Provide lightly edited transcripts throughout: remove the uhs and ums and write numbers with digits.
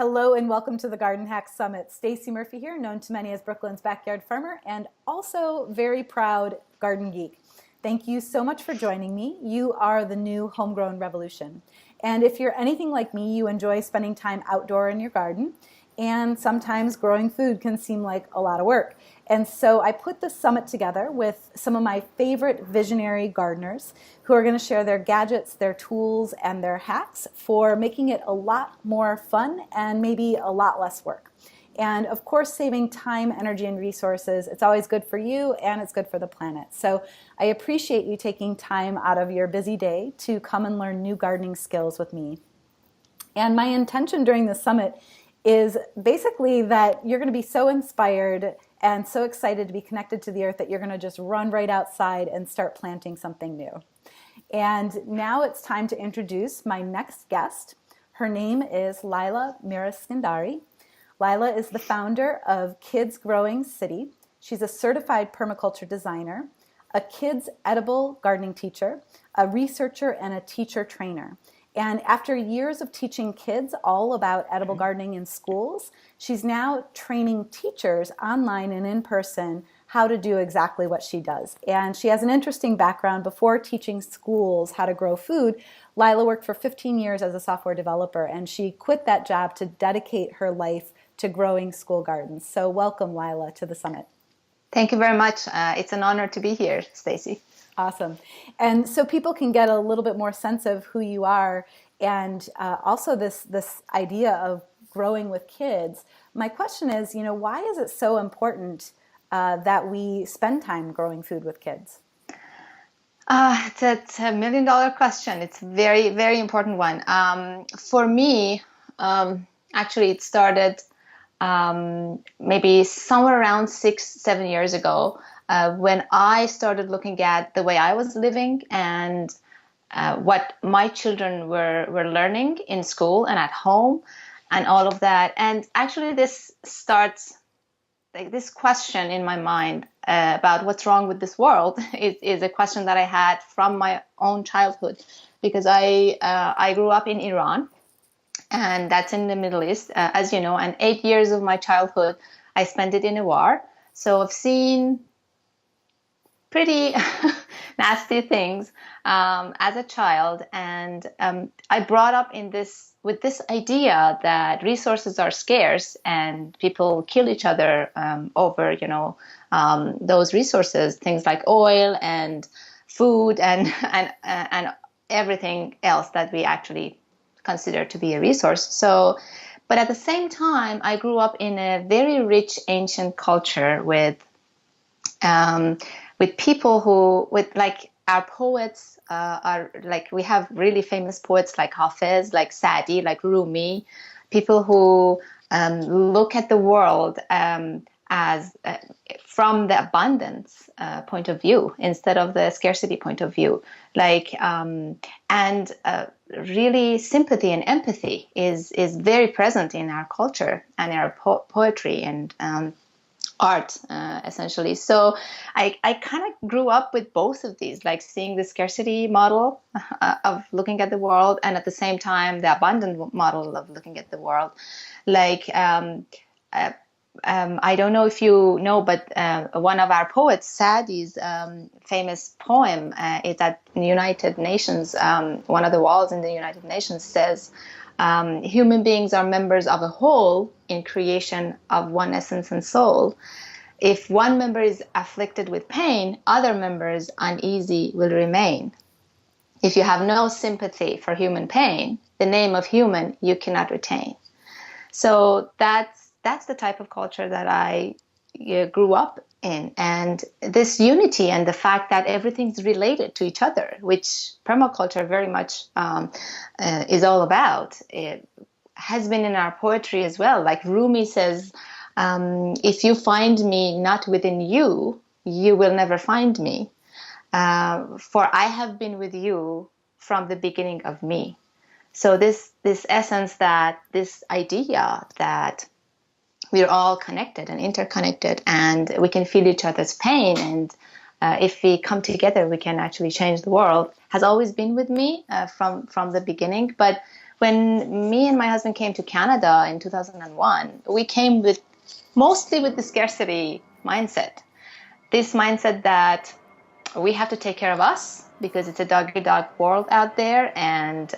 Hello and welcome to the Garden Hack Summit. Stacey Morphy here, known to many as Brooklyn's backyard farmer and also very proud garden geek. Thank you so much for joining me. You are the new homegrown revolution. And if you're anything like me, you enjoy spending time outdoor in your garden, and sometimes growing food can seem like a lot of work. And so I put this summit together with some of my favorite visionary gardeners who are going to share their gadgets, their tools, and their hacks for making it a lot more fun and maybe a lot less work. And of course, saving time, energy, and resources. It's always good for you and it's good for the planet. So I appreciate you taking time out of your busy day to come and learn new gardening skills with me. And my intention during the summit is basically that you're going to be so inspired and so excited to be connected to the earth that you're going to just run right outside and start planting something new. And now it's time to introduce my next guest. Her name is Leila Miraskandari. Leila is the founder of Kids Growing City. She's a certified permaculture designer, a kids edible gardening teacher, a researcher, and a teacher trainer. And after years of teaching kids all about edible gardening in schools, she's now training teachers online and in person how to do exactly what she does. And she has an interesting background. Before teaching schools how to grow food, Leila worked for 15 years as a software developer, and she quit that job to dedicate her life to growing school gardens. So welcome, Leila, to the summit. Thank you very much. It's an honor to be here, Stacey. Awesome. And so people can get a little bit more sense of who you are and also this idea of growing with kids. My question is, why is it so important that we spend time growing food with kids? It's a $1 million question. It's a very, very important one. For me, actually, it started maybe somewhere around 6-7 years ago. When I started looking at the way I was living and what my children were learning in school and at home and all of that. And actually this starts, like this question in my mind about what's wrong with this world is a question that I had from my own childhood, because I grew up in Iran, and that's in the Middle East, as you know, and 8 years of my childhood I spent it in a war. So I've seen pretty nasty things as a child, and I brought up with this idea that resources are scarce and people kill each other over those resources, things like oil and food and everything else that we actually consider to be a resource. So, but at the same time, I grew up in a very rich ancient culture with people like our poets are like, we have really famous poets like Hafez, like Saadi, like Rumi, people who look at the world as from the abundance point of view instead of the scarcity point of view, and really sympathy and empathy is very present in our culture and our poetry and art, essentially. So I kind of grew up with both of these, like seeing the scarcity model of looking at the world, and at the same time the abundant model of looking at the world. I don't know if you know, but one of our poets, Saadi's famous poem is at the United Nations. One of the walls in the United Nations says, human beings are members of a whole in creation of one essence and soul. If one member is afflicted with pain, other members uneasy will remain. If you have no sympathy for human pain, the name of human you cannot retain. So that's the type of culture that I grew up in. And this unity and the fact that everything's related to each other, which permaculture very much is all about, it has been in our poetry as well. Like Rumi says, if you find me not within you, you will never find me. For I have been with you from the beginning of me. So this essence, that this idea that we're all connected and interconnected, and we can feel each other's pain, and if we come together, we can actually change the world, has always been with me from the beginning. But when me and my husband came to Canada in 2001, we came with mostly with the scarcity mindset. This mindset that we have to take care of us because it's a dog-eat-dog world out there, and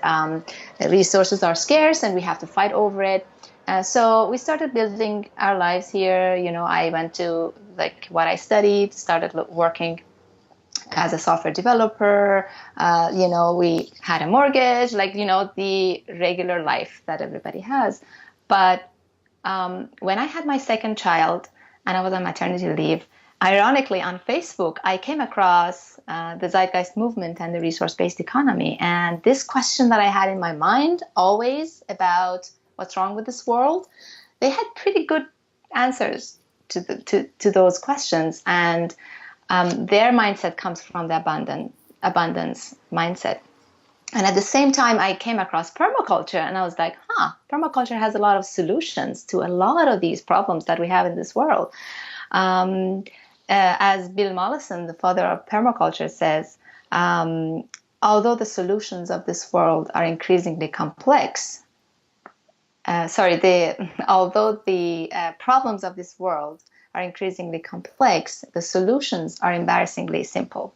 resources are scarce and we have to fight over it. So we started building our lives here. I went to like what I studied, started working as a software developer. We had a mortgage, like, the regular life that everybody has. But when I had my second child and I was on maternity leave, ironically, on Facebook, I came across the Zeitgeist movement and the resource-based economy. And this question that I had in my mind always about what's wrong with this world, they had pretty good answers to those questions. And their mindset comes from the abundance mindset. And at the same time, I came across permaculture, and I was like, permaculture has a lot of solutions to a lot of these problems that we have in this world. As Bill Mollison, the father of permaculture, says, although the solutions of this world are increasingly complex, although the problems of this world are increasingly complex, the solutions are embarrassingly simple.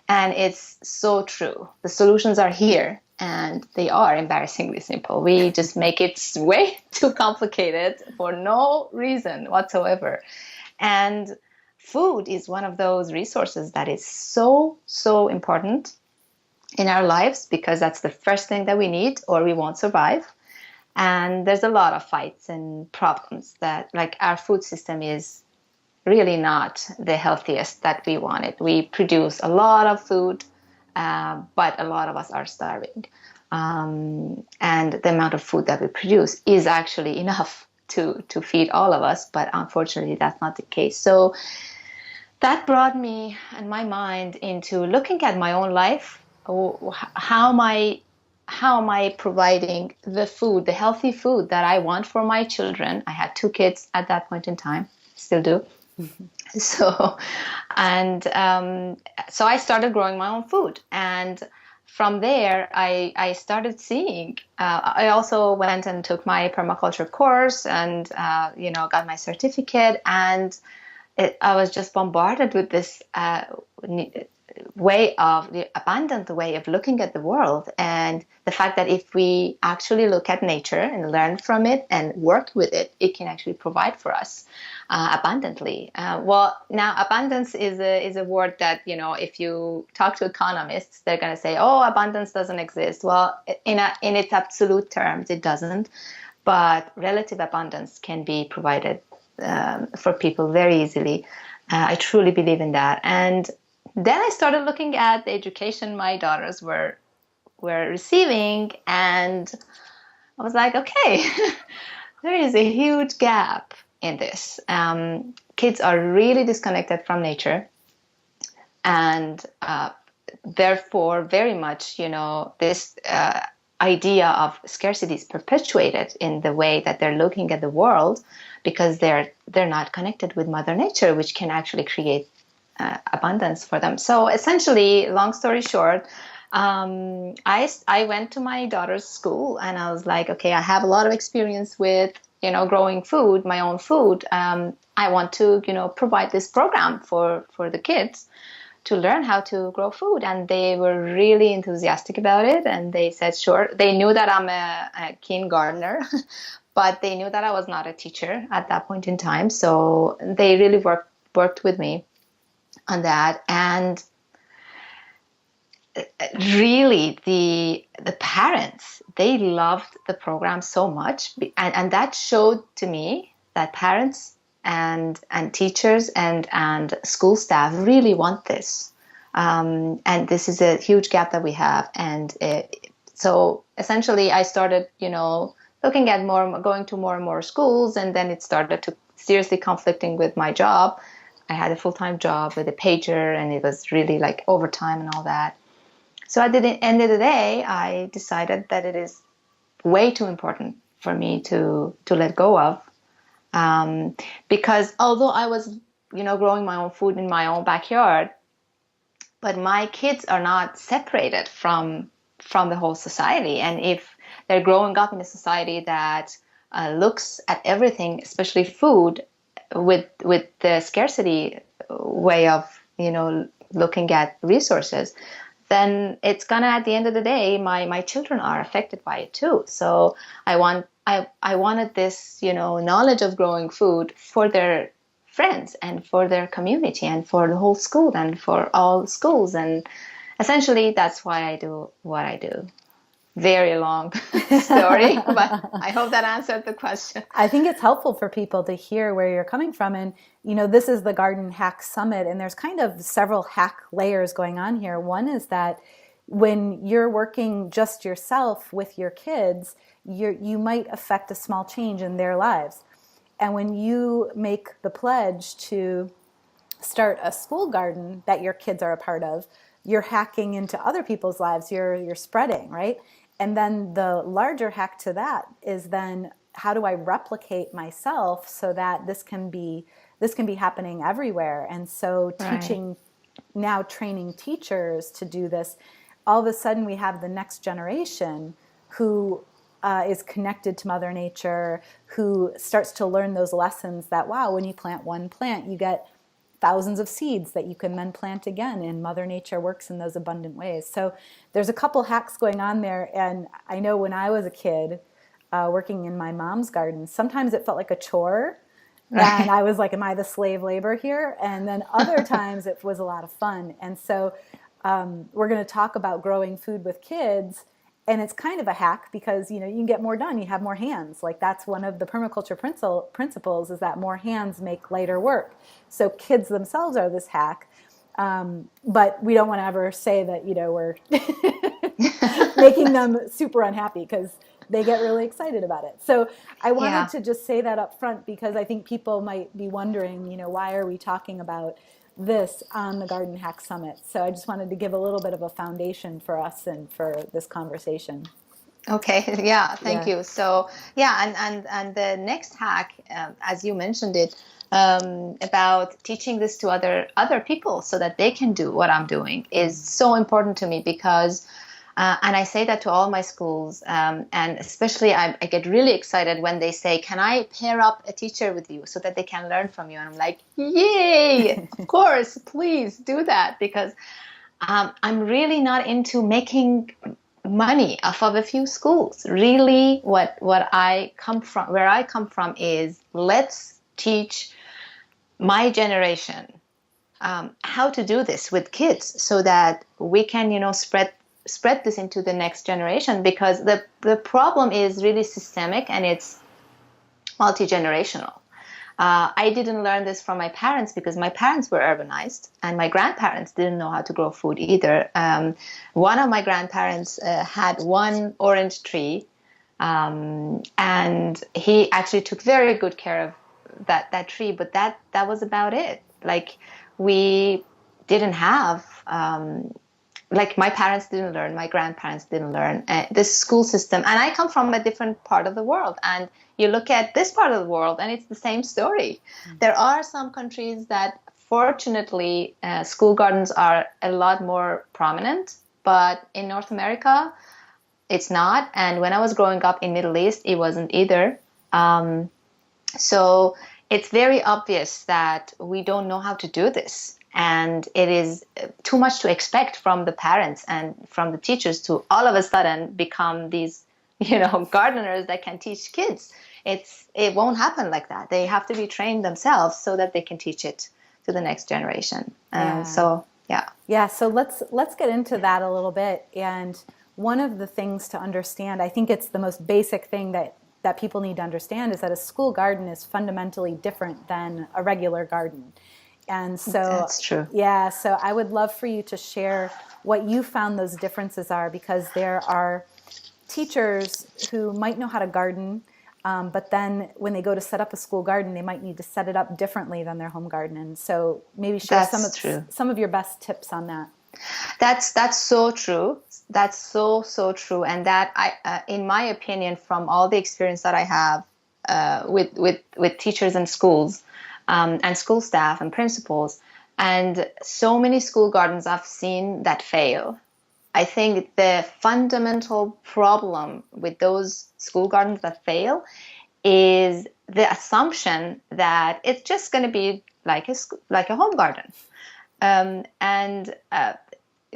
And it's so true. The solutions are here, and they are embarrassingly simple. We just make it way too complicated for no reason whatsoever. And food is one of those resources that is so, so important in our lives, because that's the first thing that we need or we won't survive. And there's a lot of fights and problems that, like, our food system is really not the healthiest that we want it. We produce a lot of food, but a lot of us are starving. And the amount of food that we produce is actually enough to feed all of us, but unfortunately that's not the case. So that brought me and my mind into looking at my own life. How am I providing the food, the healthy food that I want for my children? I had 2 kids at that point in time, still do. So I started growing my own food, and from there I started seeing. I also went and took my permaculture course, and got my certificate, and I was just bombarded with this the abundant way of looking at the world, and the fact that if we actually look at nature and learn from it and work with it, it can actually provide for us abundantly. Well, now abundance is a word that, if you talk to economists, they're going to say, oh, abundance doesn't exist. Well, in its absolute terms, it doesn't, but relative abundance can be provided for people very easily. I truly believe in that. And then I started looking at the education my daughters were receiving, and I was like, okay, there is a huge gap in this. Kids are really disconnected from nature, and therefore very much, this idea of scarcity is perpetuated in the way that they're looking at the world, because they're not connected with Mother Nature, which can actually create abundance for them. So essentially, long story short, I went to my daughter's school, and I was like, okay, I have a lot of experience with, growing food, my own food. I want to, provide this program for the kids to learn how to grow food. And they were really enthusiastic about it. And they said, sure. They knew that I'm a keen gardener, but they knew that I was not a teacher at that point in time. So they really worked with me on that. And really the parents, they loved the program so much, and that showed to me that parents and teachers and school staff really want this, and this is a huge gap that we have. And so essentially I started looking at going to more and more schools, and then it started to seriously conflicting with my job. I had a full-time job with a pager, and it was really like overtime and all that. So at the end of the day, I decided that it is way too important for me to let go of. Because although I was, growing my own food in my own backyard, but my kids are not separated from from the whole society. And if they're growing up in a society that looks at everything, especially food, with the scarcity way of, looking at resources, then it's gonna, at the end of the day, my children are affected by it too. So I wanted this, knowledge of growing food for their friends and for their community and for the whole school and for all schools. And essentially that's why I do what I do. Very long story, but I hope that answered the question. I think it's helpful for people to hear where you're coming from. And, this is the Garden Hack Summit, and there's kind of several hack layers going on here. One is that when you're working just yourself with your kids, you might affect a small change in their lives. And when you make the pledge to start a school garden that your kids are a part of, you're hacking into other people's lives. You're spreading, right? And then the larger hack to that is then, how do I replicate myself so that this can be happening everywhere? And so training teachers to do this, all of a sudden we have the next generation who is connected to Mother Nature, who starts to learn those lessons that, wow, when you plant one plant, you get thousands of seeds that you can then plant again, and Mother Nature works in those abundant ways. So there's a couple hacks going on there, and I know when I was a kid working in my mom's garden, sometimes it felt like a chore, and I was like, am I the slave labor here? And then other times it was a lot of fun. And so we're going to talk about growing food with kids. And it's kind of a hack because, you can get more done. You have more hands. Like, that's one of the permaculture principles, is that more hands make lighter work. So kids themselves are this hack. But we don't want to ever say that, we're making them super unhappy, because they get really excited about it. So I wanted to just say that up front, because I think people might be wondering, why are we talking about this on the Garden Hack Summit? So I just wanted to give a little bit of a foundation for us and for this conversation. Okay, thank you. So and the next hack, as you mentioned it, about teaching this to other people so that they can do what I'm doing, is so important to me, because and I say that to all my schools, and especially I get really excited when they say, can I pair up a teacher with you so that they can learn from you? And I'm like, yay, of course, please do that, because I'm really not into making money off of a few schools. Really, where I come from is, let's teach my generation how to do this with kids, so that we can, spread this into the next generation, because the problem is really systemic and it's multi-generational. I didn't learn this from my parents, because my parents were urbanized and my grandparents didn't know how to grow food either. One of my grandparents had one orange tree, and he actually took very good care of that tree, but that was about it. Like, we didn't have like, my parents didn't learn, my grandparents didn't learn this school system. And I come from a different part of the world, and you look at this part of the world and it's the same story. Mm-hmm. There are some countries that, fortunately, school gardens are a lot more prominent, but in North America, it's not. And when I was growing up in Middle East, it wasn't either. So it's very obvious that we don't know how to do this. And it is too much to expect from the parents and from the teachers to all of a sudden become these, gardeners that can teach kids. It won't happen like that. They have to be trained themselves so that they can teach it to the next generation. So let's get into that a little bit. And one of the things to understand, I think it's the most basic thing that people need to understand, is that a school garden is fundamentally different than a regular garden. And so that's true. Yeah, so I would love for you to share what you found those differences are, because there are teachers who might know how to garden, but then when they go to set up a school garden, they might need to set it up differently than their home garden. And so maybe share some of your best tips on that. That's so true. That's so true. And that in my opinion, from all the experience that I have with teachers and schools, and school staff and principals, and so many school gardens I've seen that fail. I think the fundamental problem with those school gardens that fail is the assumption that it's just going to be like a home garden. And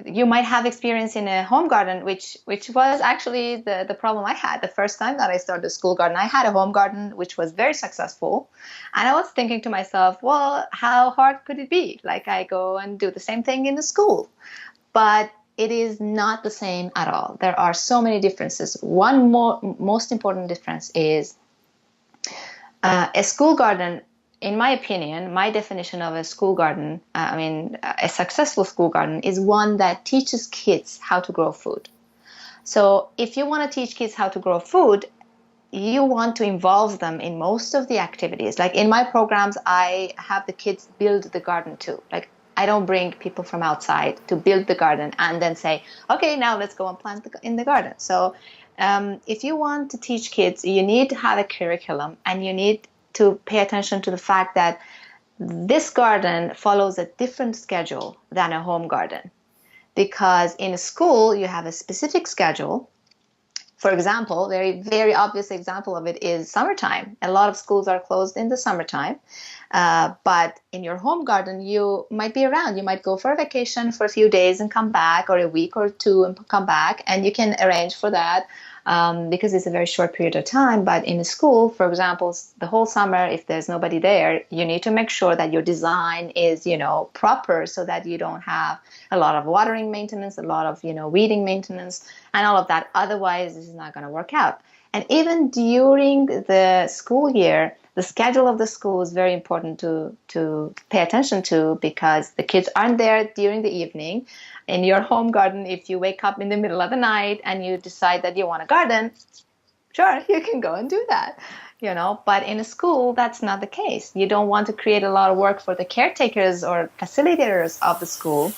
you might have experience in a home garden, which was actually the problem I had the first time that I started a school garden. I had a home garden which was very successful, and I was thinking to myself, well, how hard could it be? Like, I go and do the same thing in the school. But it is not the same at all. There are so many differences. One most important difference is a school garden. In my opinion, my definition of a school garden, a successful school garden is one that teaches kids how to grow food. So if you want to teach kids how to grow food, you want to involve them in most of the activities. Like in my programs, I have the kids build the garden too. Like, I don't bring people from outside to build the garden and then say, okay, now let's go and plant in the garden. So if you want to teach kids, you need to have a curriculum, and you need to pay attention to the fact that this garden follows a different schedule than a home garden. Because in a school, you have a specific schedule. For example, very, very obvious example of it is summertime. A lot of schools are closed in the summertime. But in your home garden, you might be around. You might go for a vacation for a few days and come back, or a week or two and come back, and you can arrange for that because it's a very short period of time. But in a school, for example, the whole summer, if there's nobody there, you need to make sure that your design is, proper, so that you don't have a lot of watering maintenance, a lot of, weeding maintenance, and all of that. Otherwise, this is not going to work out. And even during the school year, the schedule of the school is very important to pay attention to, because the kids aren't there during the evening. In your home garden, if you wake up in the middle of the night and you decide that you want a garden, sure, you can go and do that, But in a school, that's not the case. You don't want to create a lot of work for the caretakers or facilitators of the school.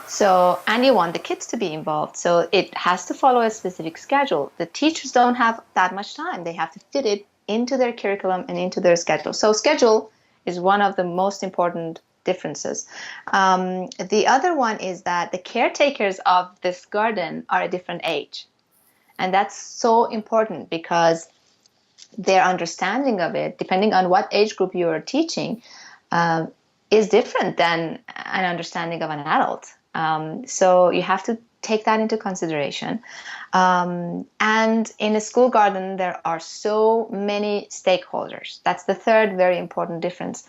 So, and you want the kids to be involved. So it has to follow a specific schedule. The teachers don't have that much time. They have to fit it into their curriculum and into their schedule. So schedule is one of the most important differences. The other one is that the caretakers of this garden are a different age. And that's so important, because their understanding of it, depending on what age group you are teaching, is different than an understanding of an adult. So you have to take that into consideration. And in a school garden, there are so many stakeholders. That's the third very important difference.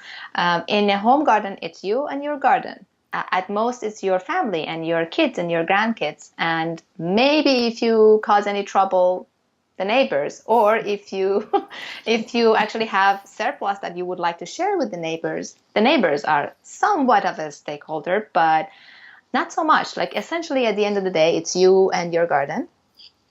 In a home garden, it's you and your garden. At most, it's your family and your kids and your grandkids. And maybe if you cause any trouble, the neighbors, or if you actually have surplus that you would like to share with the neighbors are somewhat of a stakeholder, but not so much. Like, essentially, at the end of the day, it's you and your garden,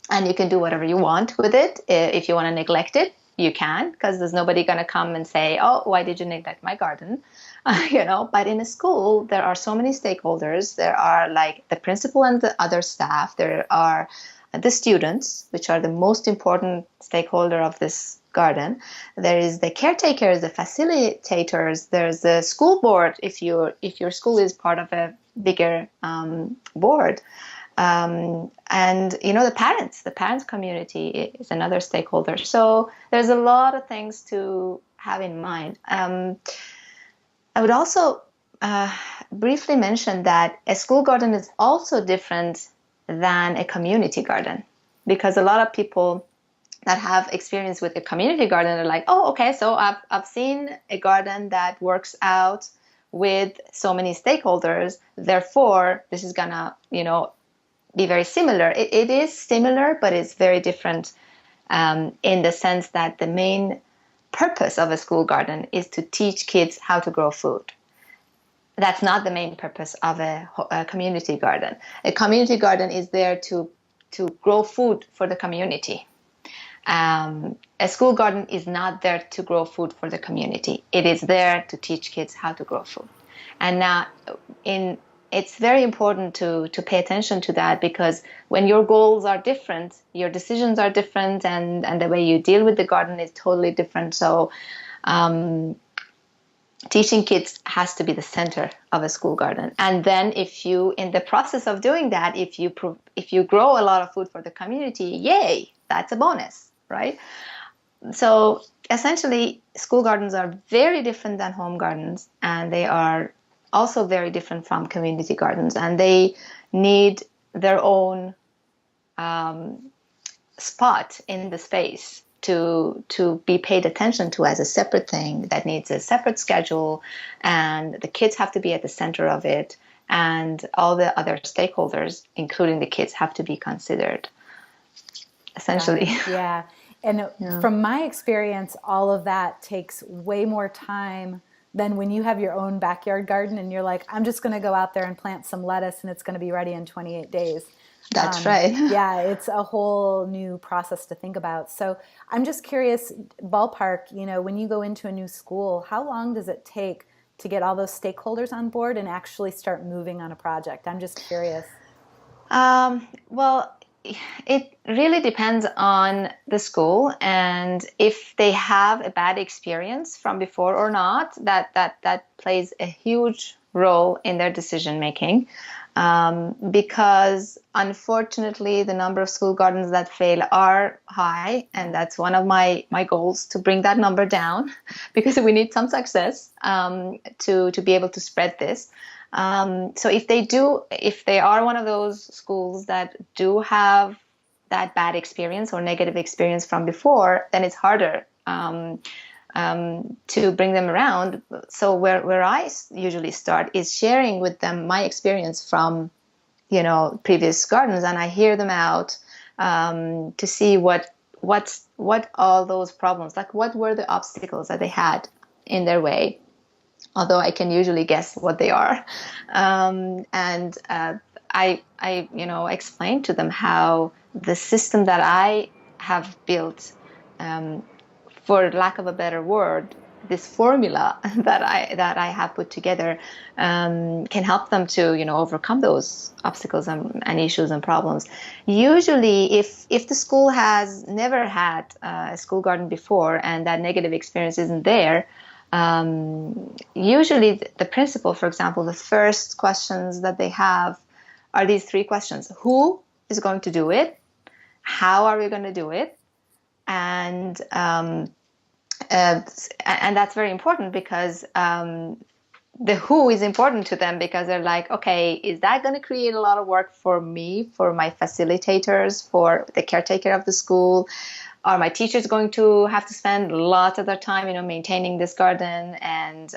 and you can do whatever you want with it. If you want to neglect it, you can, because there's nobody going to come and say, oh, why did you neglect my garden? But in a school, there are so many stakeholders. There are like the principal and the other staff. There are the students, which are the most important stakeholder of this garden. There is the caretakers, the facilitators. There's the school board, if your school is part of a bigger board. And the parents community is another stakeholder. So there's a lot of things to have in mind. I would also briefly mention that a school garden is also different than a community garden, because a lot of people that have experience with a community garden are like, oh, okay, so I've seen a garden that works out with so many stakeholders, therefore this is gonna be very similar. It is similar, but it's very different in the sense that the main purpose of a school garden is to teach kids how to grow food. That's not the main purpose of a community garden. A community garden is there to grow food for the community. A school garden is not there to grow food for the community. It is there to teach kids how to grow food. And now it's very important to pay attention to that, because when your goals are different, your decisions are different, and the way you deal with the garden is totally different. So teaching kids has to be the center of a school garden. And then if you, in the process of doing that, if you grow a lot of food for the community, yay, that's a bonus, right? So essentially, school gardens are very different than home gardens, and they are also very different from community gardens, and they need their own spot in the space to be paid attention to as a separate thing that needs a separate schedule, and the kids have to be at the center of it, and all the other stakeholders, including the kids, have to be considered, essentially. Yeah. And from my experience, all of that takes way more time than when you have your own backyard garden and you're like, I'm just going to go out there and plant some lettuce and it's going to be ready in 28 days. That's right. Yeah, it's a whole new process to think about. So I'm just curious, ballpark, when you go into a new school, how long does it take to get all those stakeholders on board and actually start moving on a project? I'm just curious. Well, it really depends on the school, and if they have a bad experience from before or not, that plays a huge role in their decision making. Because unfortunately, the number of school gardens that fail are high, and that's one of my goals, to bring that number down, because we need some success to be able to spread this. So if they are one of those schools that do have that bad experience or negative experience from before, then it's harder to bring them around. So where I usually start is sharing with them my experience from, previous gardens, and I hear them out to see what all those problems, like what were the obstacles that they had in their way, although I can usually guess what they are. And I explain to them how the system that I have built, for lack of a better word, this formula that I have put together can help them to overcome those obstacles and issues and problems. Usually, if the school has never had a school garden before and that negative experience isn't there, usually the principal, for example, the first questions that they have are these three questions: who is going to do it? How are we going to do it? And that's very important, because the who is important to them, because they're like, okay, is that going to create a lot of work for me, for my facilitators, for the caretaker of the school? Are my teachers going to have to spend lots of their time, maintaining this garden? And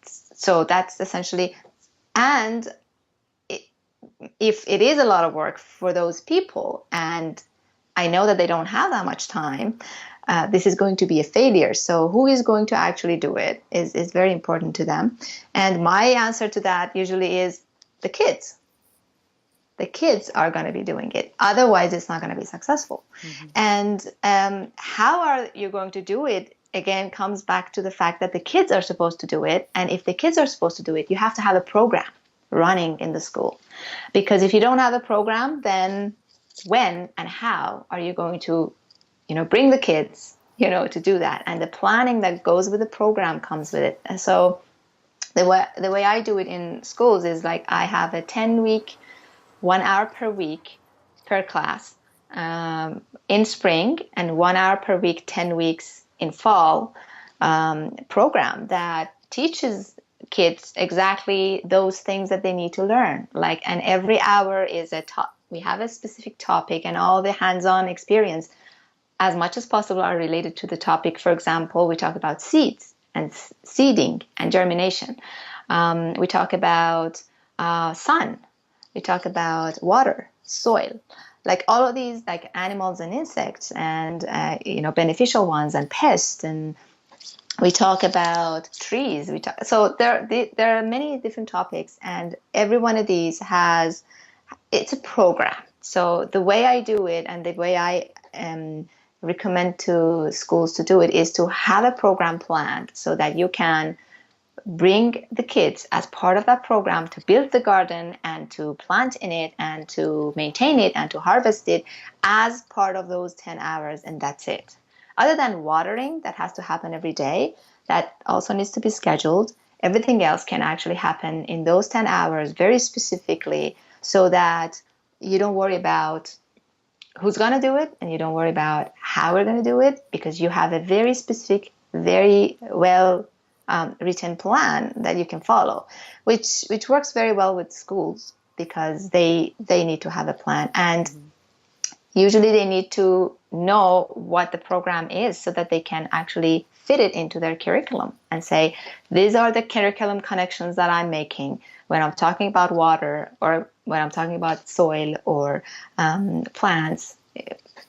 so that's essentially, and if it is a lot of work for those people, and I know that they don't have that much time, this is going to be a failure. So who is going to actually do it is very important to them. And my answer to that usually is the kids. The kids are going to be doing it. Otherwise, it's not going to be successful. Mm-hmm. And how are you going to do it, again, comes back to the fact that the kids are supposed to do it. And if the kids are supposed to do it, you have to have a program running in the school. Because if you don't have a program, then when and how are you going to bring the kids, to do that? And the planning that goes with the program comes with it. And so the way I do it in schools is like, I have a 10-week, 1 hour per week per class in spring, and 1 hour per week, 10 weeks in fall program that teaches kids exactly those things that they need to learn. And every hour is we have a specific topic, and all the hands-on experience, as much as possible, are related to the topic. For example, we talk about seeds and seeding and germination. We talk about sun. We talk about water, soil, all of these, animals and insects, and beneficial ones and pests. And we talk about trees. So there are many different topics, and every one of these it's a program. So the way I do it, and the way I recommend to schools to do it, is to have a program planned so that you can bring the kids as part of that program to build the garden and to plant in it and to maintain it and to harvest it as part of those 10 hours, and that's it. Other than watering, that has to happen every day, that also needs to be scheduled. Everything else can actually happen in those 10 hours very specifically, so that you don't worry about who's going to do it, and you don't worry about how we're going to do it, because you have a very specific, very well written plan that you can follow, which works very well with schools, because they need to have a plan, and usually they need to know what the program is so that they can actually fit it into their curriculum and say, these are the curriculum connections that I'm making when I'm talking about water, or when I'm talking about soil, or plants.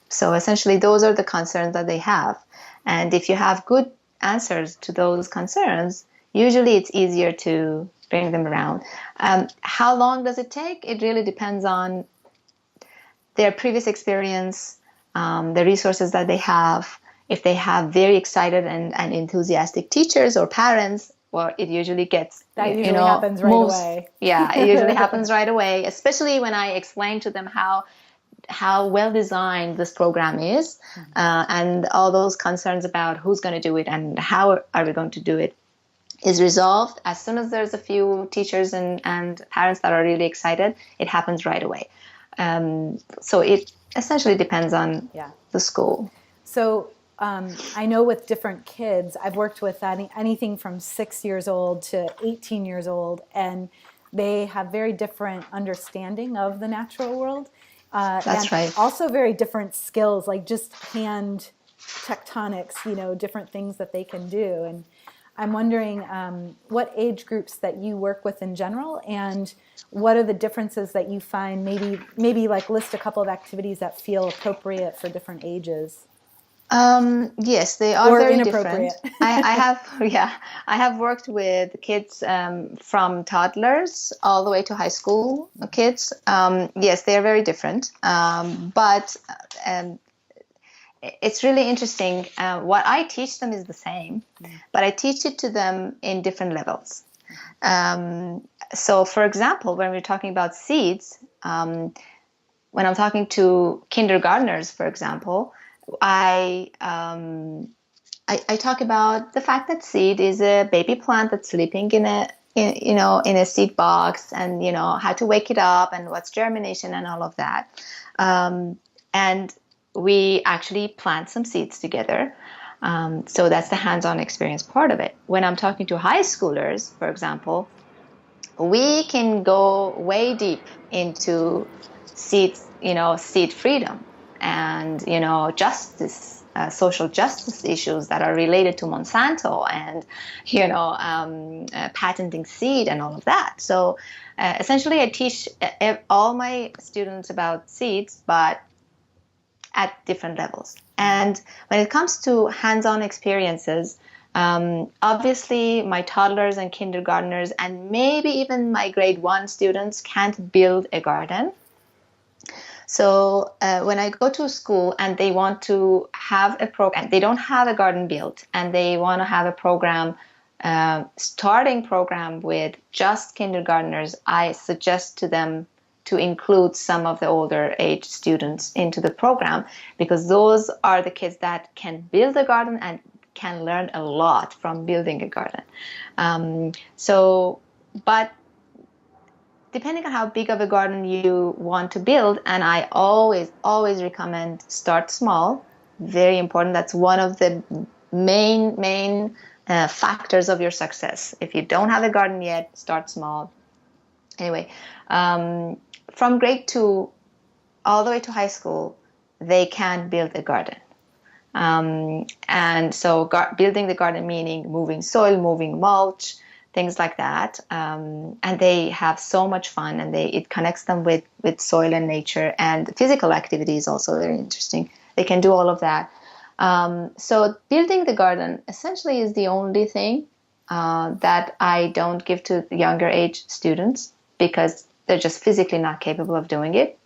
So essentially, those are the concerns that they have. And if you have good answers to those concerns, usually it's easier to bring them around. How long does it take? It really depends on their previous experience, the resources that they have. If they have very excited and enthusiastic teachers or parents, well, it usually gets, that usually happens right away. Yeah, it usually happens right away, especially when I explain to them how well designed this program is, and all those concerns about who's going to do it and how are we going to do it is resolved. As soon as there's a few teachers and parents that are really excited, it happens right away. So it essentially depends on the school. So I know with different kids, I've worked with anything from 6 years old to 18 years old, and they have very different understanding of the natural world. That's right. Also very different skills, like just hand tectonics, different things that they can do. And I'm wondering what age groups that you work with in general, and what are the differences that you find, maybe like list a couple of activities that feel appropriate for different ages. Yes, they are very inappropriate. different. I have worked with kids from toddlers all the way to high school kids. Yes, they are very different. But it's really interesting. What I teach them is the same, but I teach it to them in different levels. So, for example, when we're talking about seeds, when I'm talking to kindergartners, for example, I talk about the fact that seed is a baby plant that's sleeping in a seed box, and how to wake it up, and what's germination and all of that. And we actually plant some seeds together. So that's the hands-on experience part of it. When I'm talking to high schoolers, for example, we can go way deep into seed freedom and, justice, social justice issues that are related to Monsanto and, patenting seed and all of that. So essentially I teach all my students about seeds, but at different levels. And when it comes to hands-on experiences, obviously my toddlers and kindergartners and maybe even my grade 1 students can't build a garden. So when I go to a school and they want to have a program, they don't have a garden built, and they want to have a program, starting program with just kindergartners, I suggest to them to include some of the older age students into the program, because those are the kids that can build a garden and can learn a lot from building a garden. But depending on how big of a garden you want to build, and I always recommend start small. Very important. That's one of the main factors of your success. If you don't have a garden yet, start small. Anyway, from grade 2 all the way to high school, they can build a garden. And so building the garden meaning moving soil, moving mulch, things like that. And they have so much fun, and it connects them with soil and nature, and physical activity is also very interesting. They can do all of that. So building the garden essentially is the only thing that I don't give to younger age students, because they're just physically not capable of doing it.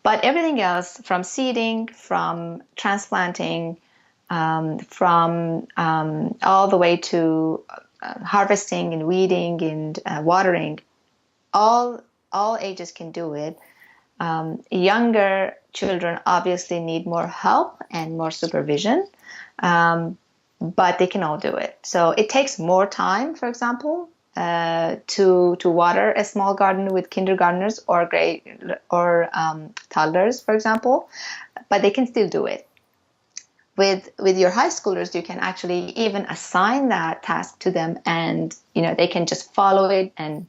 But everything else, from seeding, from transplanting, from all the way to harvesting and weeding and watering, all ages can do it. Younger children obviously need more help and more supervision. but they can all do it. So it takes more time, for example, to water a small garden with kindergartners or toddlers, for example, but they can still do it. With your high schoolers, you can actually even assign that task to them, and they can just follow it and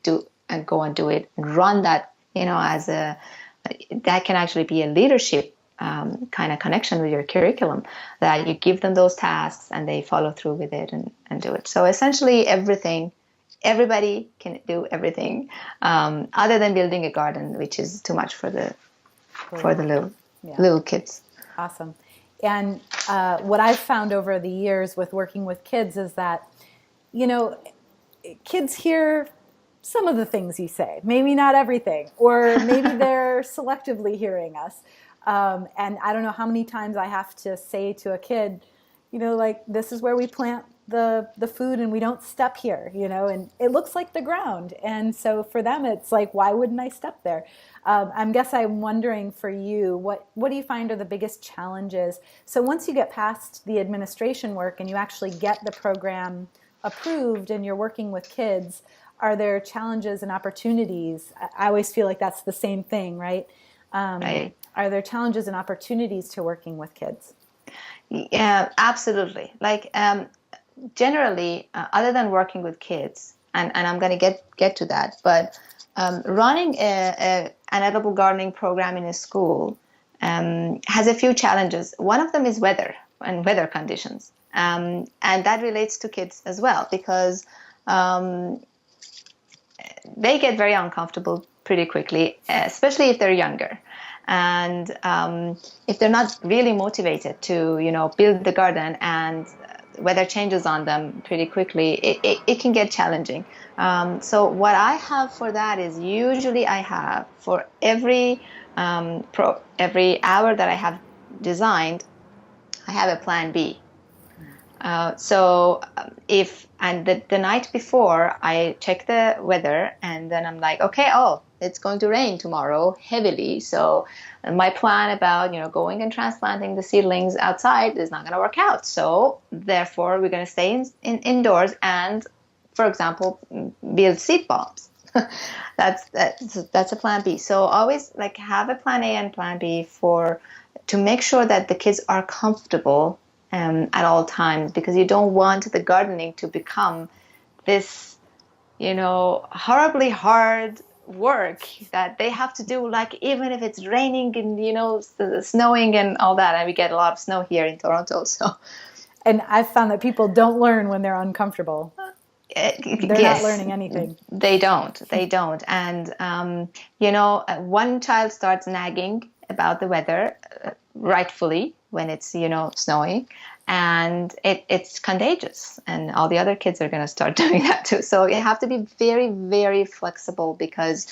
go and do it and run that, that can actually be a leadership kind of connection with your curriculum, that you give them those tasks and they follow through with it and do it. So essentially everybody can do everything, other than building a garden, which is too much for the little kids. Awesome. And what I've found over the years with working with kids is that, kids hear some of the things you say, maybe not everything, or maybe they're selectively hearing us. And I don't know how many times I have to say to a kid, like, this is where we plant the food and we don't step here, and it looks like the ground. And so for them, it's like, why wouldn't I step there? I'm wondering for you, what do you find are the biggest challenges? So once you get past the administration work and you actually get the program approved and you're working with kids, are there challenges and opportunities? I always feel like that's the same thing, right? Right. Are there challenges and opportunities to working with kids? Yeah, absolutely. Like, generally, other than working with kids, and I'm going to get to that, but running an edible gardening program in a school has a few challenges. One of them is weather and weather conditions, and that relates to kids as well, because they get very uncomfortable pretty quickly, especially if they're younger. And if they're not really motivated to, build the garden, and weather changes on them pretty quickly, it can get challenging. So what I have for that is, usually I have for every hour that I have designed, I have a plan B. So the night before, I check the weather, and then I'm like, okay, it's going to rain tomorrow heavily. So my plan about, going and transplanting the seedlings outside is not going to work out. So therefore, we're going to stay indoors and, for example, build seed bombs. That's a plan B. So always have a plan A and plan B to make sure that the kids are comfortable at all times, because you don't want the gardening to become this, horribly hard work that they have to do, even if it's raining and, snowing and all that. And we get a lot of snow here in Toronto. So, and I've found that people don't learn when they're uncomfortable. They're not learning anything. They don't. And, one child starts nagging about the weather, rightfully, when it's, snowing, and it's contagious, and all the other kids are going to start doing that too. So you have to be very, very flexible, because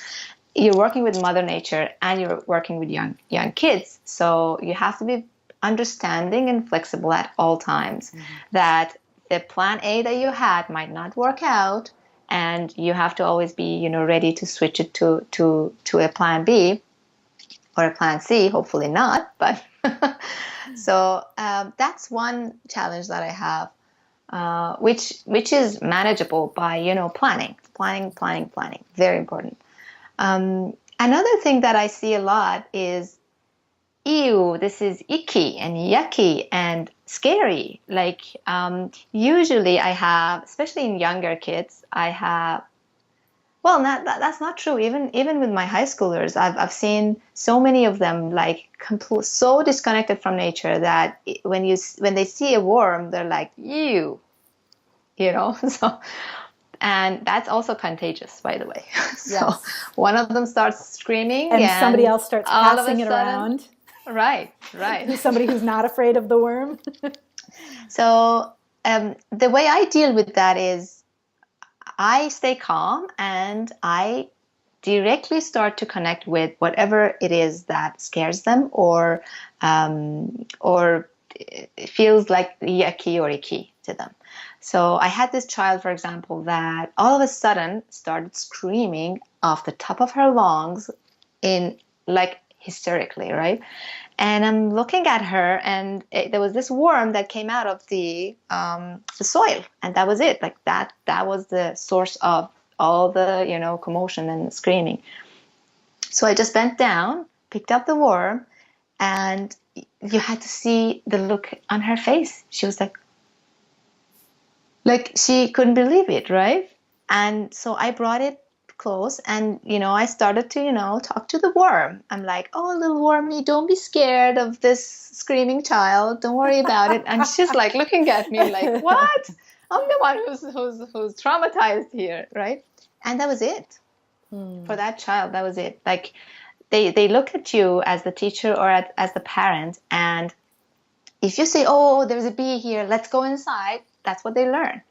you're working with Mother Nature and you're working with young kids. So you have to be understanding and flexible at all times, that the plan A that you had might not work out, and you have to always be, ready to switch it to a plan B or a plan C, hopefully not, but so that's one challenge that I have, which is manageable by, planning, very important. Another thing that I see a lot is, ew, this is icky and yucky and scary. Usually I have, especially in younger kids, I have, well, that's not true. Even with my high schoolers, I've seen so many of them so disconnected from nature that when they see a worm, they're like, ew, So, and that's also contagious, by the way. So yes. One of them starts screaming, and somebody else starts passing it around. Right. Somebody who's not afraid of the worm. So the way I deal with that is, I stay calm and I directly start to connect with whatever it is that scares them or feels like yucky or icky to them. So I had this child, for example, that all of a sudden started screaming off the top of her lungs in hysterically, right? And I'm looking at her, and there was this worm that came out of the soil, and that was it. Like that was the source of all the, commotion and screaming. So I just bent down, picked up the worm, and you had to see the look on her face. She was like she couldn't believe it, right? And so I brought it close, and I started to talk to the worm. I'm like, oh, little wormy, don't be scared of this screaming child, don't worry about it. And she's like looking at me like, what? I'm the one who's traumatized here, right? And that was it. For that child, that was it. Like they look at you as the teacher or as the parent, and if you say, oh, there's a bee here, let's go inside, that's what they learn,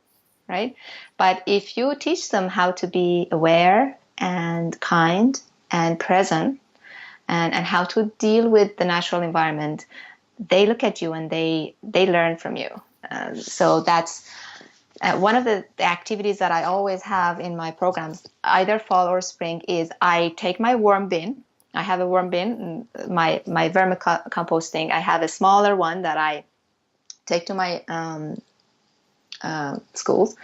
right? But if you teach them how to be aware and kind and present, and how to deal with the natural environment, they look at you and they learn from you. So that's one of the activities that I always have in my programs, either fall or spring, is I take my worm bin. I have a worm bin, my vermicomposting. I have a smaller one that I take to my schools.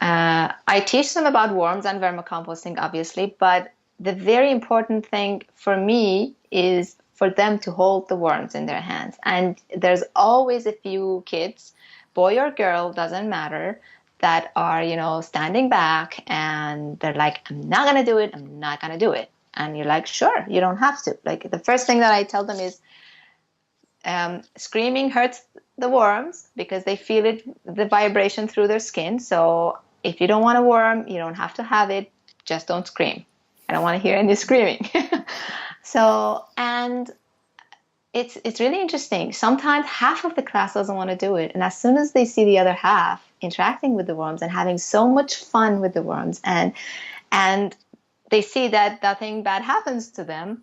I teach them about worms and vermicomposting, obviously, but the very important thing for me is for them to hold the worms in their hands. And there's always a few kids, boy or girl, doesn't matter, that are, standing back and they're like, I'm not going to do it. I'm not going to do it. And you're like, sure, you don't have to. Like the first thing that I tell them is screaming hurts the worms because they feel it, the vibration through their skin. So if you don't want a worm, you don't have to have it. Just don't scream. I don't want to hear any screaming. So, and it's really interesting. Sometimes half of the class doesn't want to do it. And as soon as they see the other half interacting with the worms and having so much fun with the worms, and they see that nothing bad happens to them,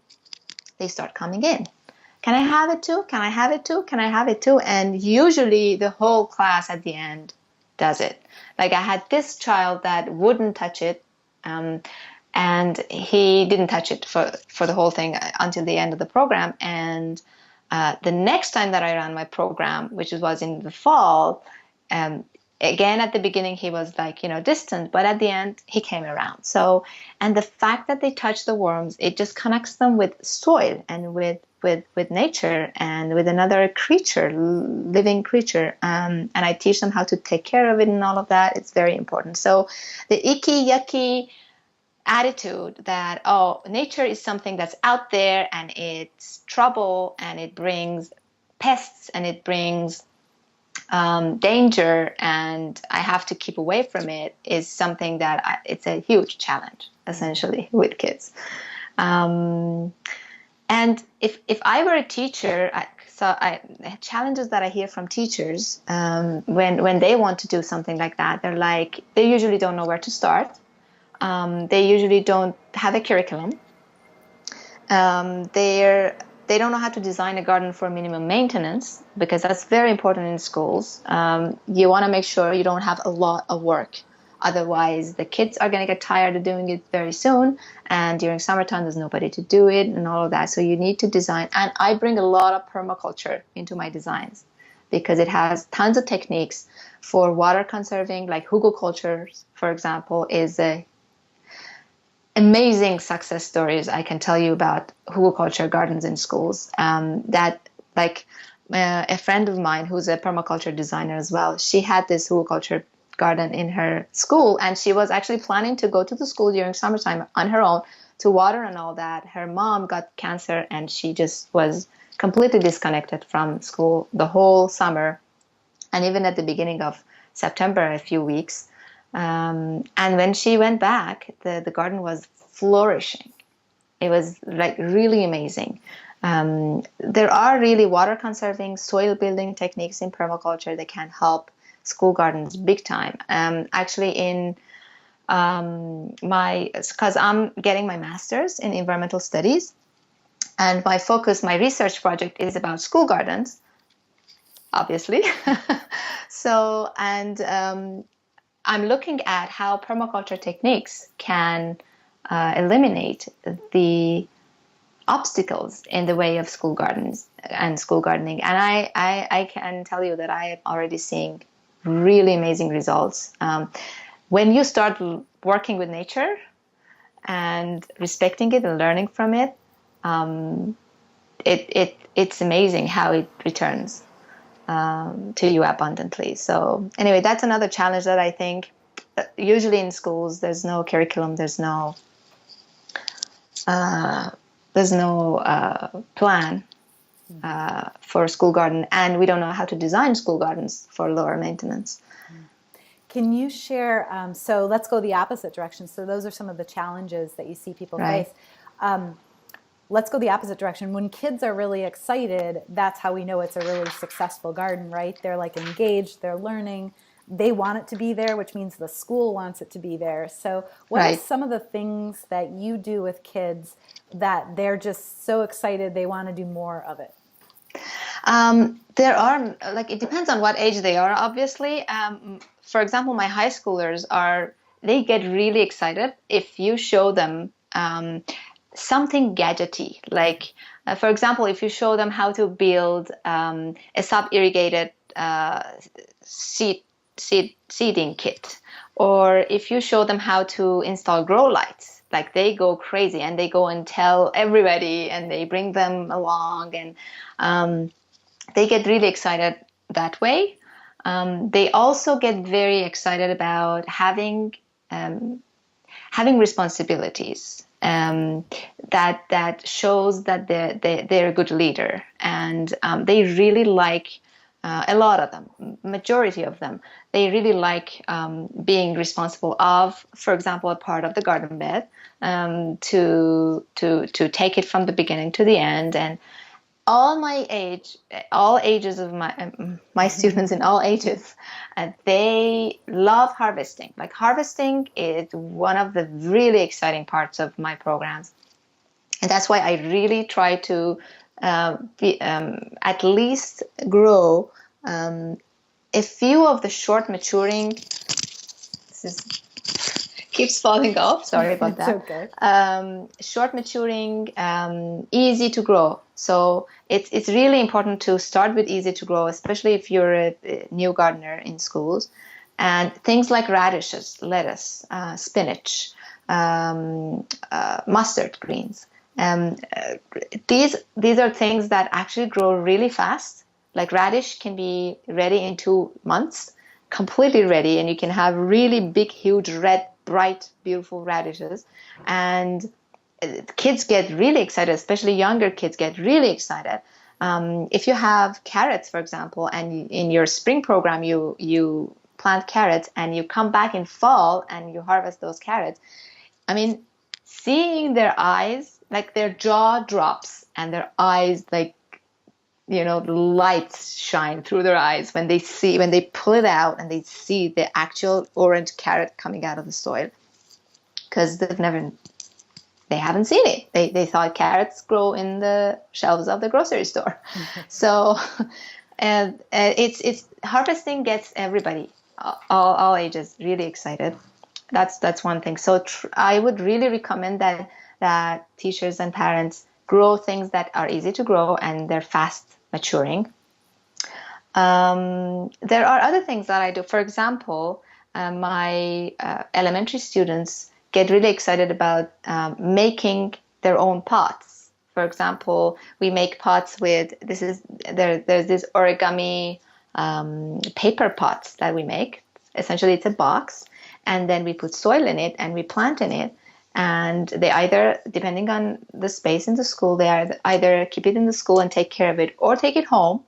they start coming in. Can I have it too? Can I have it too? Can I have it too? And usually the whole class at the end does it. Like I had this child that wouldn't touch it, and he didn't touch it for the whole thing until the end of the program. And the next time that I ran my program, which was in the fall, again, at the beginning, he was like, distant, but at the end, he came around. So, and the fact that they touch the worms, it just connects them with soil and with nature and with another creature, living creature. And I teach them how to take care of it and all of that. It's very important. So the icky, yucky attitude that, oh, nature is something that's out there and it's trouble and it brings pests and it brings danger and I have to keep away from it, is something that it's a huge challenge, essentially, with kids. And if I were a teacher, challenges that I hear from teachers when they want to do something like that, they usually don't know where to start. They usually don't have a curriculum. They don't know how to design a garden for minimum maintenance, because that's very important in schools. You want to make sure you don't have a lot of work. Otherwise, the kids are going to get tired of doing it very soon. And during summertime, there's nobody to do it and all of that. So you need to design. And I bring a lot of permaculture into my designs because it has tons of techniques for water conserving, like hugelkultur, for example, is a amazing success stories I can tell you about hugelkultur gardens in schools. A friend of mine who's a permaculture designer as well, she had this hugelkultur garden in her school, and she was actually planning to go to the school during summertime on her own to water and all that. Her mom got cancer and she just was completely disconnected from school the whole summer, and even at the beginning of September, a few weeks. And when she went back, the garden was flourishing. It was like really amazing. There are really water conserving, soil building techniques in permaculture that can help school gardens big time. Actually, in because I'm getting my master's in environmental studies, and my research project is about school gardens, obviously. So, and I'm looking at how permaculture techniques can eliminate the obstacles in the way of school gardens and school gardening. And I can tell you that I am already seeing really amazing results. When you start working with nature and respecting it and learning from it, it's amazing how it returns to you abundantly. So anyway, that's another challenge that I think usually in schools there's no curriculum, there's no plan for a school garden, and we don't know how to design school gardens for lower maintenance. Can you share, so let's go the opposite direction. So those are some of the challenges that you see people Right. face. Let's go the opposite direction. When kids are really excited, that's how we know it's a really successful garden, right? They're like engaged, they're learning, they want it to be there, which means the school wants it to be there. So what are Right. some of the things that you do with kids that they're just so excited they want to do more of it? There are, like, it depends on what age they are, obviously. For example, my high schoolers they get really excited if you show them something gadgety. Like, for example, if you show them how to build a sub-irrigated seeding kit, or if you show them how to install grow lights, like they go crazy and they go and tell everybody and they bring them along, and they get really excited that way. They also get very excited about having responsibilities that shows that they're a good leader, and they really like a lot of them, majority of them. They really like being responsible of, for example, a part of the garden bed, to take it from the beginning to the end. And all ages of my students in all ages, they love harvesting. Like, harvesting is one of the really exciting parts of my programs, and that's why I really try to at least grow a few of the short maturing. This is keeps falling off. Sorry about that. It's okay. Short maturing, easy to grow. So it's really important to start with easy to grow, especially if you're a new gardener in schools. And things like radishes, lettuce, spinach, mustard greens. These are things that actually grow really fast. Like, radish can be ready in 2 months, completely ready, and you can have really big, huge, red, bright, beautiful radishes. And kids get really excited, especially younger kids get really excited. If you have carrots, for example, and in your spring program you plant carrots and you come back in fall and you harvest those carrots, I mean, seeing their eyes, like their jaw drops and their eyes, like, the lights shine through their eyes when they pull it out and they see the actual orange carrot coming out of the soil, because they haven't seen it. They thought carrots grow in the shelves of the grocery store. So, and it's harvesting gets everybody, all ages, really excited. That's one thing. So I would really recommend that teachers and parents grow things that are easy to grow and they're fast maturing. There are other things that I do. For example, my elementary students get really excited about making their own pots. For example, we make pots with there's this origami paper pots that we make. Essentially, it's a box, and then we put soil in it and we plant in it. And they either, depending on the space in the school, they either keep it in the school and take care of it, or take it home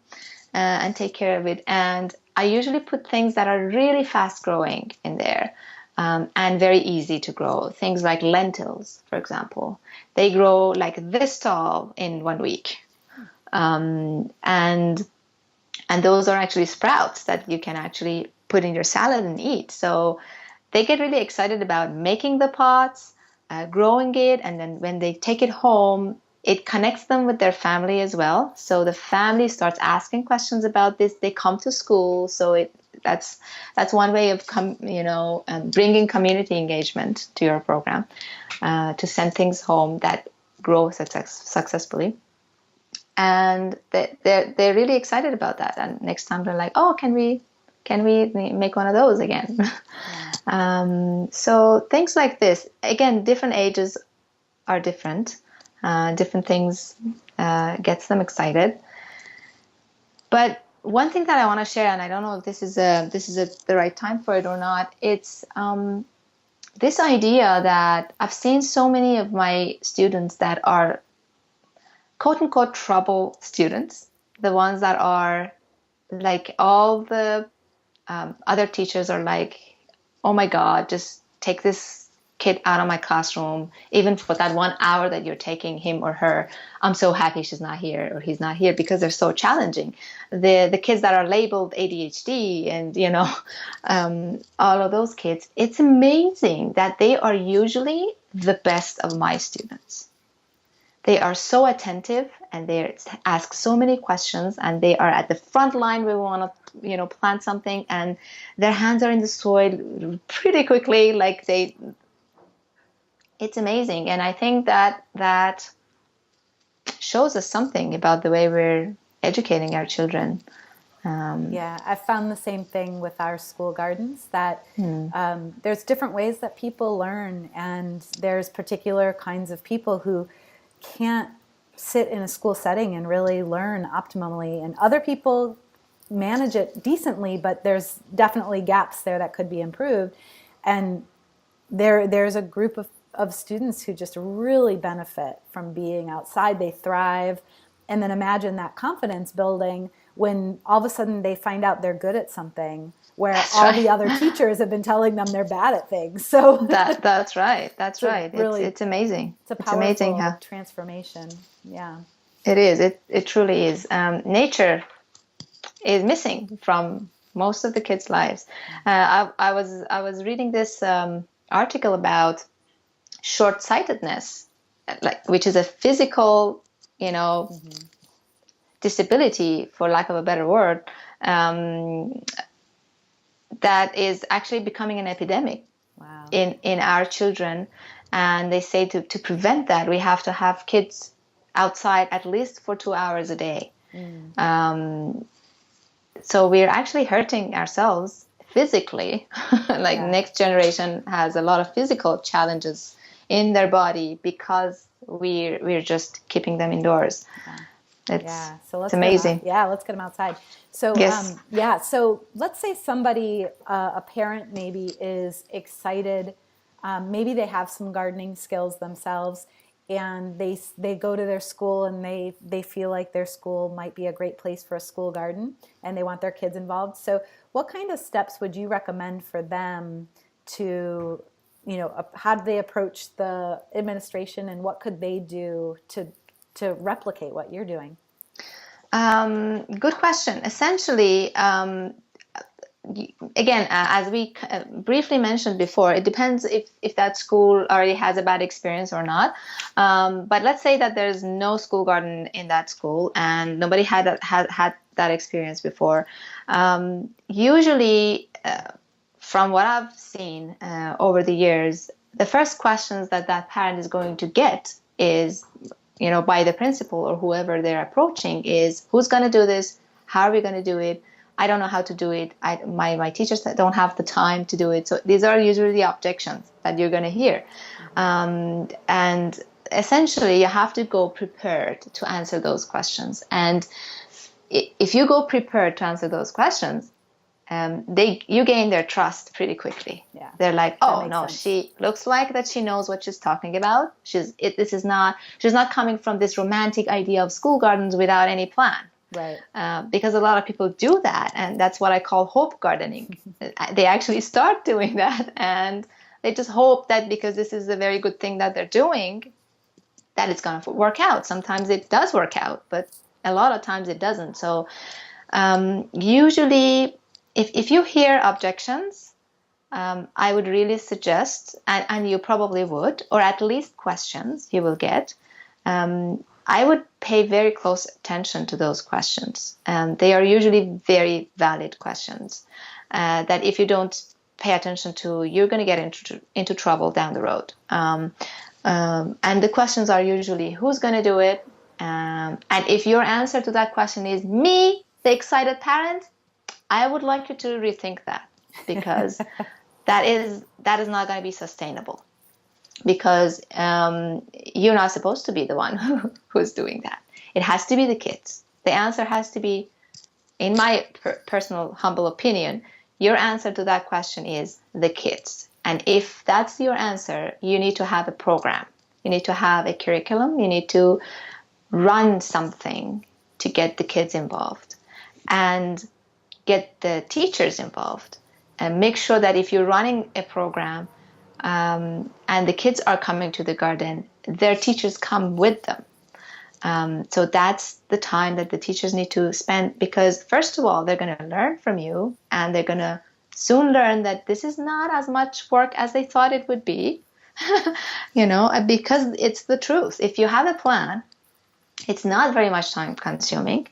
and take care of it. And I usually put things that are really fast growing in there, and very easy to grow. Things like lentils, for example. They grow like this tall in 1 week. And those are actually sprouts that you can actually put in your salad and eat. So they get really excited about making the pots, growing it, and then when they take it home, it connects them with their family as well. So the family starts asking questions about this. They come to school, so that's one way of bringing community engagement to your program, to send things home that grow successfully. And they're really excited about that. And next time they're like, oh, can we make one of those again? So things like this, again, different ages are different. Different things gets them excited. But one thing that I want to share, and I don't know if this is the right time for it or not, it's this idea that I've seen so many of my students that are quote unquote trouble students, the ones that are like all the other teachers are like, oh my God, just take this kid out of my classroom, even for that 1 hour that you're taking him or her. I'm so happy she's not here or he's not here, because they're so challenging. The kids that are labeled ADHD and, you know, all of those kids, it's amazing that they are usually the best of my students. They are so attentive and they ask so many questions, and they are at the front line when we want to, you know, plant something, and their hands are in the soil pretty quickly. Like it's amazing. And I think that shows us something about the way we're educating our children. Yeah, I found the same thing with our school gardens, that there's different ways that people learn, and there's particular kinds of people who can't sit in a school setting and really learn optimally, and other people manage it decently, but there's definitely gaps there that could be improved. And there's a group of students who just really benefit from being outside. They thrive. And then imagine that confidence building when all of a sudden they find out they're good at something where That's all right. the other teachers have been telling them they're bad at things. So that's right. That's right. Really, it's amazing. It's a It's amazing powerful how transformation. Yeah. it is. It truly is. Nature is missing from most of the kids' lives. I was reading this article about short-sightedness, which is a physical, you know, disability, for lack of a better word, that is actually becoming an epidemic. Wow. in our children. And they say to prevent that, we have to have kids outside at least for 2 hours a day. So we're actually hurting ourselves physically. Next generation has a lot of physical challenges in their body because we're just keeping them indoors. So it's amazing. Let's get them outside. So yes. So let's say somebody, a parent maybe, is excited. Maybe they have some gardening skills themselves, and they go to their school and they feel like their school might be a great place for a school garden, and they want their kids involved. So what kind of steps would you recommend for them to, you know, how do they approach the administration, and what could they do to replicate what you're doing? Good question. Essentially, again, as we briefly mentioned before, it depends if that school already has a bad experience or not. But let's say that there's no school garden in that school and nobody had that experience before. Usually, from what I've seen over the years, the first questions that parent is going to get is, you know, by the principal or whoever they're approaching, is who's going to do this? How are we going to do it? I don't know how to do it. My teachers don't have the time to do it. So these are usually the objections that you're going to hear. And essentially, you have to go prepared to answer those questions. And if you go prepared to answer those questions, you gain their trust pretty quickly. Yeah. They're like, oh no, sense. she looks like that she knows what she's talking about. She's not coming from this romantic idea of school gardens without any plan. Right. Because a lot of people do that, and that's what I call hope gardening. They actually start doing that, and they just hope that because this is a very good thing that they're doing, that it's going to work out. Sometimes it does work out, but a lot of times it doesn't. So usually, if you hear objections, I would really suggest, and you probably would, or at least questions you will get, I would pay very close attention to those questions. They are usually very valid questions that if you don't pay attention to, you're going to get into trouble down the road. And the questions are usually, who's going to do it? And if your answer to that question is me, the excited parent, I would like you to rethink that, because that is not going to be sustainable, because you're not supposed to be the one who's doing that. It has to be the kids. The answer has to be, in my personal humble opinion, your answer to that question is the kids. And if that's your answer, you need to have a program. You need to have a curriculum. You need to run something to get the kids involved and get the teachers involved, and make sure that if you're running a program and the kids are coming to the garden, their teachers come with them. So that's the time that the teachers need to spend, because first of all, they're going to learn from you, and they're going to soon learn that this is not as much work as they thought it would be, because it's the truth. If you have a plan, it's not very much time consuming,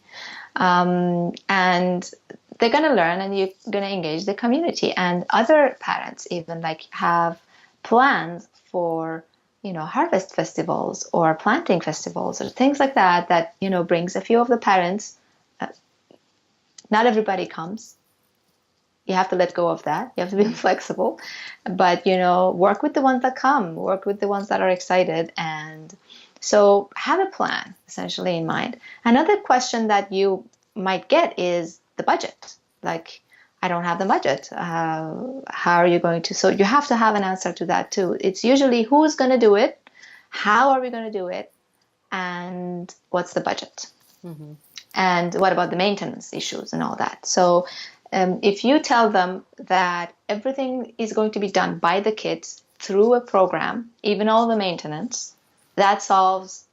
and they're going to learn, and you're going to engage the community. And other parents even have plans for harvest festivals or planting festivals or things like that brings a few of the parents. Not everybody comes. You have to let go of that. You have to be flexible, but work with the ones that come, work with the ones that are excited. And so have a plan essentially in mind. Another question that you might get is the budget. I don't have the budget. How are you going to? So you have to have an answer to that too. It's usually who's going to do it, how are we going to do it, and what's the budget? Mm-hmm. And what about the maintenance issues and all that? So if you tell them that everything is going to be done by the kids through a program, even all the maintenance, that solves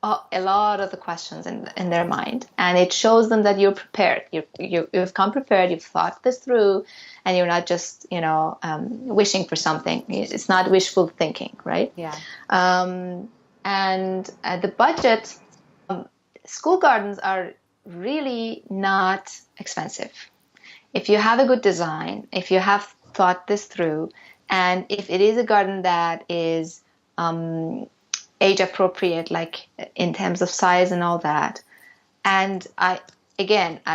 a lot of the questions in their mind, and it shows them that you're prepared. You've come prepared. You've thought this through, and you're not just wishing for something. It's not wishful thinking, right? Yeah. And the budget, school gardens are really not expensive. If you have a good design, if you have thought this through, and if it is a garden that is age appropriate, in terms of size and all that. And as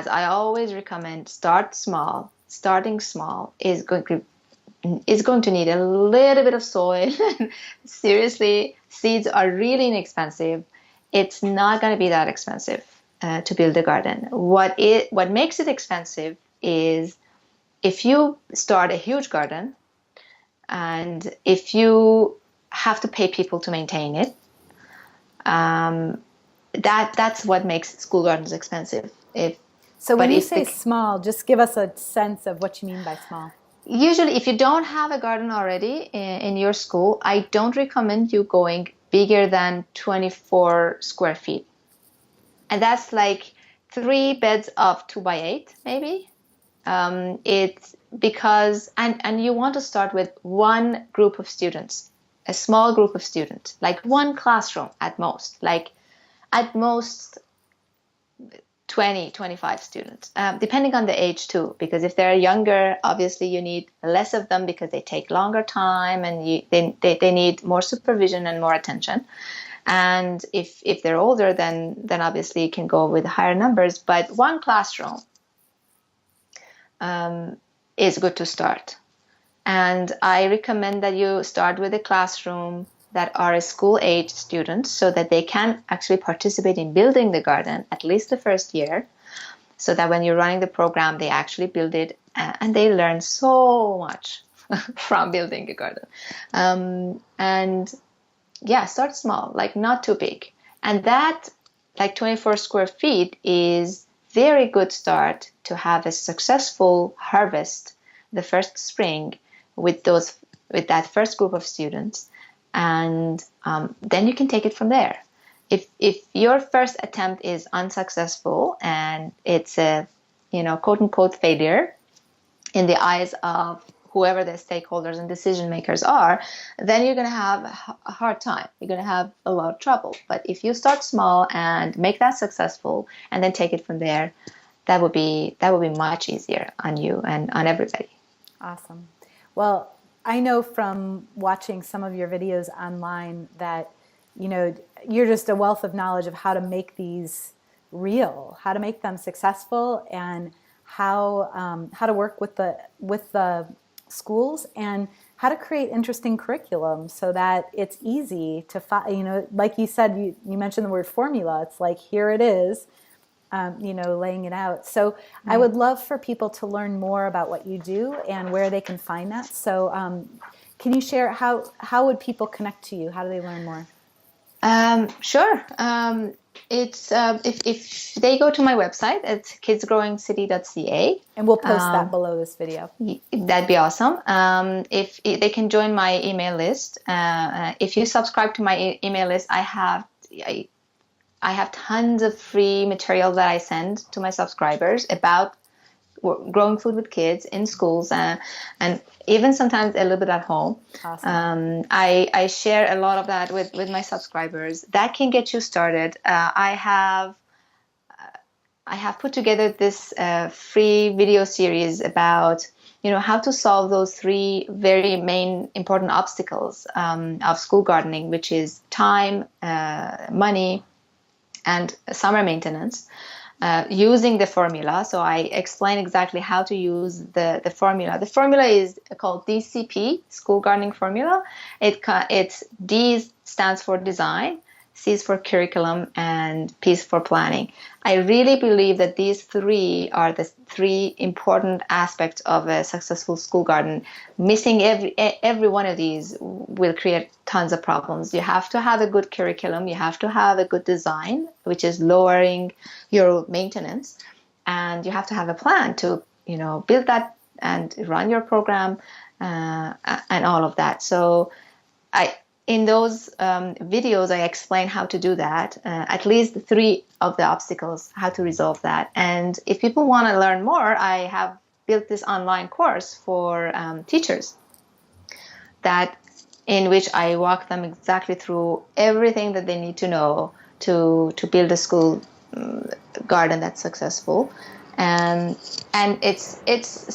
I always recommend, start small. Starting small is going to need a little bit of soil. Seriously, seeds are really inexpensive. It's not going to be that expensive to build a garden. What makes it expensive is if you start a huge garden, and if you have to pay people to maintain it. That's what makes school gardens expensive. So when you say small, just give us a sense of what you mean by small. Usually, if you don't have a garden already in your school, I don't recommend you going bigger than 24 square feet. And that's 3 beds of 2x8, maybe. It's because, and you want to start with one group of students. A small group of students, one classroom at most, at most 20, 25 students, depending on the age too, because if they're younger, obviously you need less of them because they take longer time, and they need more supervision and more attention. And if they're older, then obviously you can go with higher numbers, but one classroom is good to start. And I recommend that you start with a classroom that are school-age students, so that they can actually participate in building the garden at least the first year, so that when you're running the program, they actually build it, and they learn so much from building a garden. Start small, not too big. And that, 24 square feet is very good start to have a successful harvest the first spring with that first group of students, and then you can take it from there. If your first attempt is unsuccessful and it's a quote unquote failure in the eyes of whoever the stakeholders and decision makers are, then you're going to have a hard time. You're going to have a lot of trouble. But if you start small and make that successful and then take it from there, that would be much easier on you and on everybody. Awesome. Well, I know from watching some of your videos online that, you know, you're just a wealth of knowledge of how to make these real, how to make them successful, and how to work with the schools, and how to create interesting curriculum so that it's easy to you know, like you said, you mentioned the word formula. It's like, here it is, you know, laying it out. So I would love for people to learn more about what you do and where they can find that. So can you share how would people connect to you? How do they learn more? Sure. It's if they go to my website, it's kidsgrowingcity.ca. And we'll post that below this video. That'd be awesome. If they can join my email list, if you subscribe to my email list, I have tons of free material that I send to my subscribers about growing food with kids in schools, and even sometimes a little bit at home. Awesome. I share a lot of that with my subscribers. That can get you started. I have put together this free video series about, you know, how to solve those three very main important obstacles of school gardening, which is time, money, and summer maintenance, using the formula. So I explain exactly how to use the formula. The formula is called DCP, School Gardening Formula. It's D stands for design, C is for curriculum, and P is for planning. I really believe that these three are the three important aspects of a successful school garden. Missing every one of these will create tons of problems. You have to have a good curriculum. You have to have a good design, which is lowering your maintenance, and you have to have a plan to, you know, build that and run your program, and all of that. So in those videos, I explain how to do that, at least three of the obstacles, how to resolve that. And if people want to learn more, I have built this online course for teachers, that in which I walk them exactly through everything that they need to know to build a school garden that's successful. And it's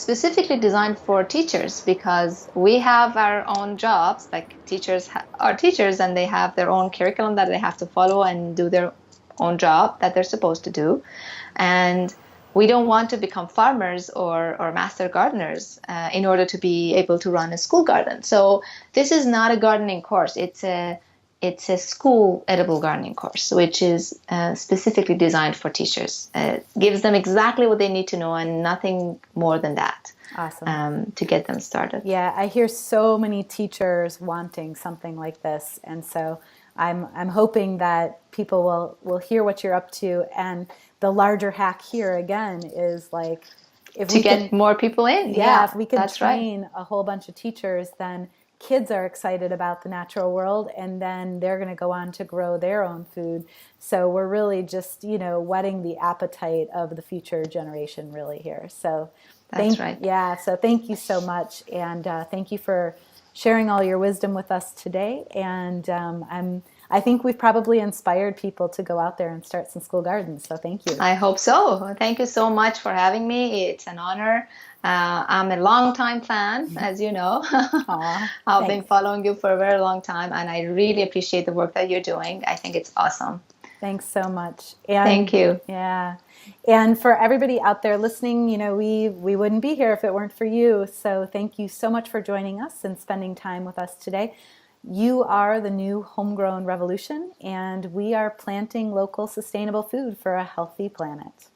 specifically designed for teachers, because we have our own jobs. Like, teachers are teachers, and they have their own curriculum that they have to follow and do their own job that they're supposed to do. And we don't want to become farmers or master gardeners in order to be able to run a school garden. So this is not a gardening course. It's a school edible gardening course, which is specifically designed for teachers. It gives them exactly what they need to know and nothing more than that. Awesome. To get them started. Yeah, I hear so many teachers wanting something like this, and so I'm hoping that people will hear what you're up to. And the larger hack here again is, like, if to get more people in. Yeah, if we can train right. a whole bunch of teachers, then kids are excited about the natural world, and then they're going to go on to grow their own food. So we're really just, you know, whetting the appetite of the future generation really here. So that's right. Yeah, so thank you so much, and thank you for sharing all your wisdom with us today. And I think we've probably inspired people to go out there and start some school gardens. So thank you. I hope so. Thank you so much for having me. It's an honor. I'm a long-time fan, as you know. I've been following you for a very long time, and I really appreciate the work that you're doing. I think it's awesome. Thanks so much. And, thank you. Yeah. And for everybody out there listening, you know, we wouldn't be here if it weren't for you. So thank you so much for joining us and spending time with us today. You are the new homegrown revolution, and we are planting local sustainable food for a healthy planet.